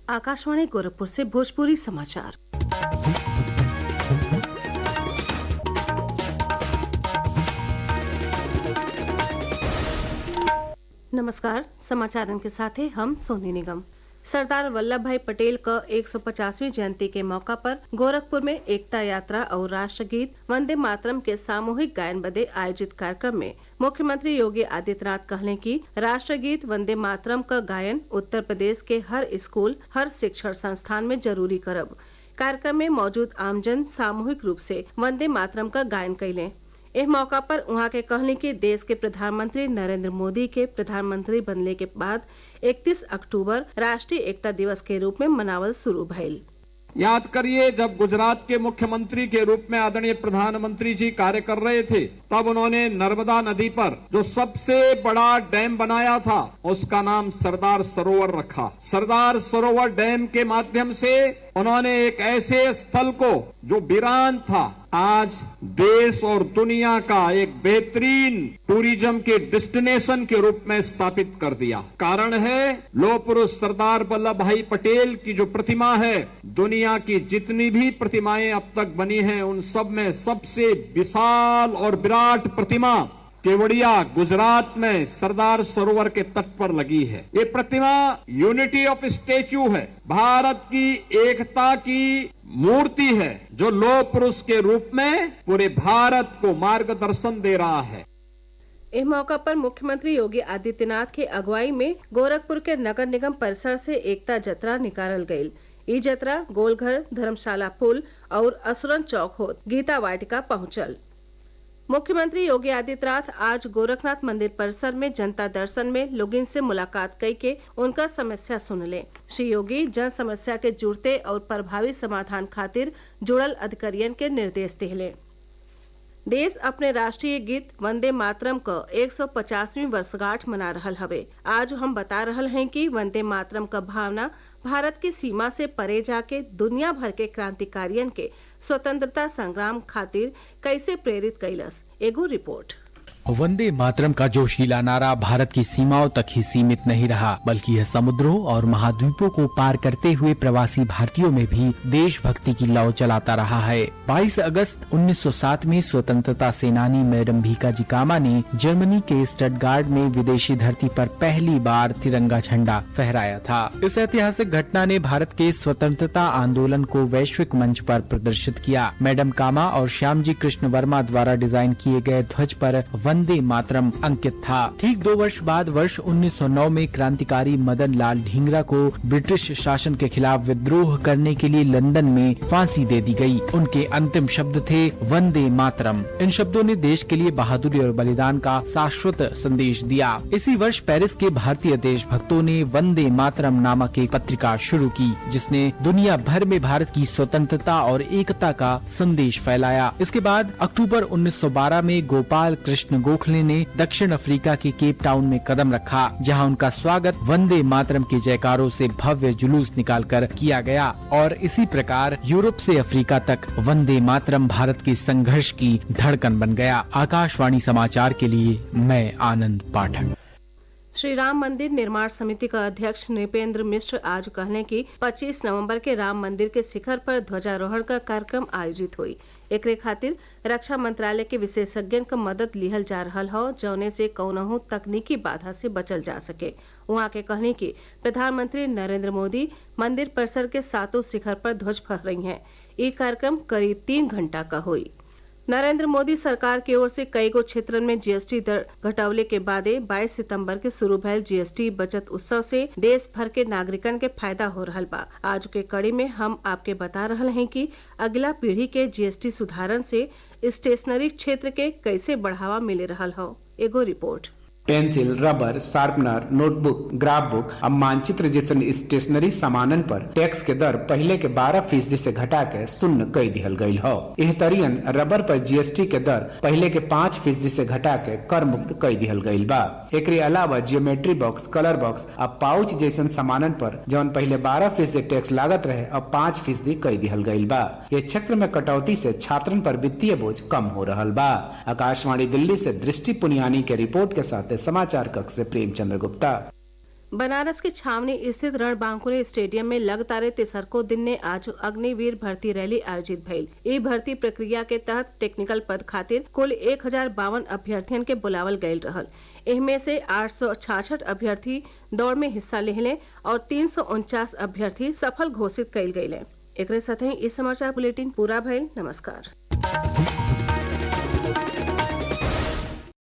आकाशवाणी गोरखपुर से भोजपुरी समाचार। नमस्कार, समाचारों के साथ हैं हम सोनी निगम। सरदार वल्लभ भाई पटेल का 150वीं जयंती के मौका पर गोरखपुर में एकता यात्रा और राष्ट्रगीत वंदे मातरम के सामूहिक गायन बदे आयोजित कार्यक्रम में मुख्यमंत्री योगी आदित्यनाथ कहले कि राष्ट्रगीत वंदे मातरम का गायन उत्तर प्रदेश के हर स्कूल, हर शिक्षण संस्थान में जरूरी करब। कार्यक्रम में मौजूद आमजन सामूहिक रूप से वंदे मातरम का गायन कैले। इस मौका पर उहाँ के कहने की देश के प्रधानमंत्री नरेंद्र मोदी के प्रधानमंत्री बनने के बाद 31 अक्टूबर राष्ट्रीय एकता दिवस के रूप में मनावल शुरू भइल। याद करिए, जब गुजरात के मुख्यमंत्री के रूप में आदरणीय प्रधानमंत्री जी कार्य कर रहे थे, तब उन्होंने नर्मदा नदी पर जो सबसे बड़ा डैम बनाया था उसका नाम सरदार सरोवर रखा। सरदार सरोवर डैम के माध्यम से उन्होंने एक ऐसे स्थल को जो वीरान था आज देश और दुनिया का एक बेहतरीन टूरिज्म के डेस्टिनेशन के रूप में स्थापित कर दिया। कारण है लौह पुरुष सरदार वल्लभ भाई पटेल की जो प्रतिमा है, दुनिया की जितनी भी प्रतिमाएं अब तक बनी हैं उन सब में सबसे विशाल और विराट प्रतिमा केवड़िया गुजरात में सरदार सरोवर के तट पर लगी है। ये प्रतिमा यूनिटी ऑफ स्टैच्यू है, भारत की एकता की मूर्ति है, जो लौह पुरुष के रूप में पूरे भारत को मार्गदर्शन दे रहा है। इस मौका पर मुख्यमंत्री योगी आदित्यनाथ की अगुवाई में गोरखपुर के नगर निगम परिसर से एकता जतरा निकालल गयी। ई जतरा गोलघर, धर्मशाला पुल और असुरन चौक होत गीता वाटिका पहुंचल। मुख्यमंत्री योगी आदित्यनाथ आज गोरखनाथ मंदिर परिसर में जनता दर्शन में लोगन से मुलाकात कई के उनका समस्या सुनले। श्री योगी जन समस्या के जुड़ते और प्रभावी समाधान खातिर जुड़ल अधिकारियन के निर्देश दिले। देश अपने राष्ट्रीय गीत वंदे मातरम का 150वीं वर्षगांठ मना रहल हवे। आज हम बता रहल हैं कि वंदे मातरम का भावना भारत की सीमा से परे जाके दुनिया भर के क्रांतिकारियन के स्वतंत्रता संग्राम खातिर कैसे प्रेरित कैलस। एगो रिपोर्ट। वंदे मातरम का जोशीला नारा भारत की सीमाओं तक ही सीमित नहीं रहा, बल्कि यह समुद्रों और महाद्वीपों को पार करते हुए प्रवासी भारतीयों में भी देशभक्ति की लौ चलाता रहा है। 22 अगस्त 1907 में स्वतंत्रता सेनानी मैडम भीकाजी कामा ने जर्मनी के स्टटगार्ड में विदेशी धरती पर पहली बार तिरंगा झंडा फहराया था। इस ऐतिहासिक घटना ने भारत के स्वतंत्रता आंदोलन को वैश्विक मंच पर प्रदर्शित किया। मैडम कामा और श्यामजी कृष्ण वर्मा द्वारा डिजाइन किए गए ध्वज पर वंदे मातरम अंकित था। ठीक 2 वर्ष बाद वर्ष 1909 में क्रांतिकारी मदन लाल ढींगरा को ब्रिटिश शासन के खिलाफ विद्रोह करने के लिए लंदन में फांसी दे दी गई। उनके अंतिम शब्द थे वंदे मातरम। इन शब्दों ने देश के लिए बहादुरी और बलिदान का शाश्वत संदेश दिया। इसी वर्ष पेरिस के भारतीय देशभक्तों ने वंदे मातरम नामक एक पत्रिका शुरू की, जिसने दुनिया भर में भारत की स्वतंत्रता और एकता का संदेश फैलाया। इसके बाद अक्टूबर 1912 में गोपाल कृष्ण गोखले ने दक्षिण अफ्रीका के केप टाउन में कदम रखा, जहां उनका स्वागत वंदे मातरम के जयकारों से भव्य जुलूस निकालकर किया गया और इसी प्रकार यूरोप से अफ्रीका तक वंदे मातरम भारत के संघर्ष की धड़कन बन गया। आकाशवाणी समाचार के लिए मैं आनंद पाठक। श्री राम मंदिर निर्माण समिति का अध्यक्ष नृपेंद्र मिश्र आज कहने की 25 नवंबर के राम मंदिर के शिखर पर ध्वजारोहण का कार्यक्रम आयोजित हुई। एकरे खातिर रक्षा मंत्रालय के विशेषज्ञन का मदद लिहल जा रहल हो, जौने से कौनहू तकनीकी बाधा से बचल जा सके। वहाँ के कहने की प्रधानमंत्री नरेंद्र मोदी मंदिर परिसर के 7 शिखर पर ध्वज फहराई हैं। ये कार्यक्रम करीब 3 घंटा का हुई। नरेंद्र मोदी सरकार की ओर से कई गो क्षेत्रन में जीएसटी दर घटावले के बादे 22 सितंबर के शुरू भयल जीएसटी बचत उत्सव से देश भर के नागरिकन के फायदा हो रहल बा। आज के कड़ी में हम आपके बता रहल हैं कि अगला पीढ़ी के जीएसटी सुधारन से स्टेशनरी क्षेत्र के कैसे बढ़ावा मिले रहल हो। एगो report. Pencil, rubber, sharpener, notebook, graph book अब मानचित्र जैसन स्टेशनरी सामानन पर टैक्स के दर पहले के 12% से घटा के 0 कर दिहल गयी हो। यह तरियन रबर पर जीएसटी के दर पहले के 5% से घटा के कर मुक्त कर दिहल गयी बा। एकरे अलावा जियोमेट्री बॉक्स, कलर बॉक्स अब पाउच जैसन सामानन पर जौन पहले 12% टैक्स लागत रहे अब 5% कर दिहल गयी बा। ये क्षेत्र में कटौती से छात्रन पर वित्तीय बोझ कम हो रहल बा। आकाशवाणी दिल्ली से दृष्टि पुनियानी के रिपोर्ट के साथ समाचार कक्ष से प्रेमचंद्र गुप्ता। बनारस के छावनी स्थित रणबांकुरे स्टेडियम में लगातार तेसरको दिन ने आज अग्निवीर भर्ती रैली आयोजित भइल। ई भर्ती प्रक्रिया के तहत टेक्निकल पद खातिर कुल 1052 अभ्यर्थियन के बुलावल गयल रहल। इनमें से 866 अभ्यर्थी दौड़ में हिस्सा लेहले और 349 अभ्यर्थी सफल घोषित कइल गयले। एकरे साथ ही इस समाचार बुलेटिन पूरा भइल। नमस्कार।